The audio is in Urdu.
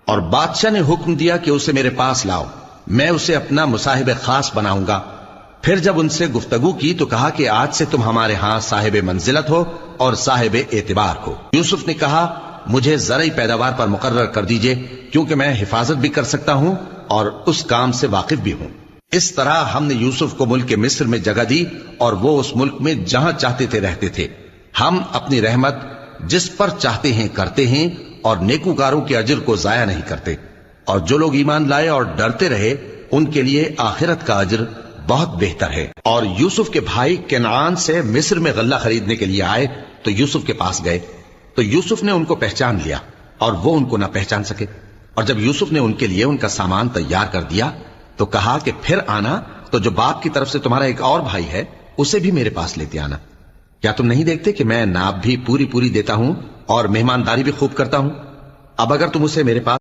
اور بادشاہ نے حکم دیا کہ اسے میرے پاس لاؤ، میں اسے اپنا مصاحب خاص بناؤں گا۔ پھر جب ان سے گفتگو کی تو کہا کہ آج سے تم ہمارے ہاں صاحب منزلت ہو اور صاحب اعتبار ہو۔ یوسف نے کہا مجھے زرعی پیداوار پر مقرر کر دیجئے، کیونکہ میں حفاظت بھی کر سکتا ہوں اور اس کام سے واقف بھی ہوں۔ اس طرح ہم نے یوسف کو ملک مصر میں جگہ دی اور وہ اس ملک میں جہاں چاہتے تھے رہتے تھے۔ ہم اپنی رحمت جس پر چاہتے ہیں کرتے ہیں اور نیکوکاروں کے اجر کو ضائع نہیں کرتے، اور جو لوگ ایمان لائے اور ڈرتے رہے ان کے لیے آخرت کا اجر بہت بہتر ہے۔ اور یوسف کے بھائی کنعان سے مصر میں غلہ خریدنے کے لیے آئے تو یوسف کے پاس گئے، تو یوسف نے ان کو پہچان لیا اور وہ ان کو نہ پہچان سکے۔ اور جب یوسف نے ان کے لیے ان کا سامان تیار کر دیا تو کہا کہ پھر آنا تو جو باپ کی طرف سے تمہارا ایک اور بھائی ہے اسے بھی میرے پاس لیتے آنا۔ کیا تم نہیں دیکھتے کہ میں ناب بھی پوری دیتا ہوں اور مہمانداری بھی خوب کرتا ہوں؟ اب اگر تم اسے میرے پاس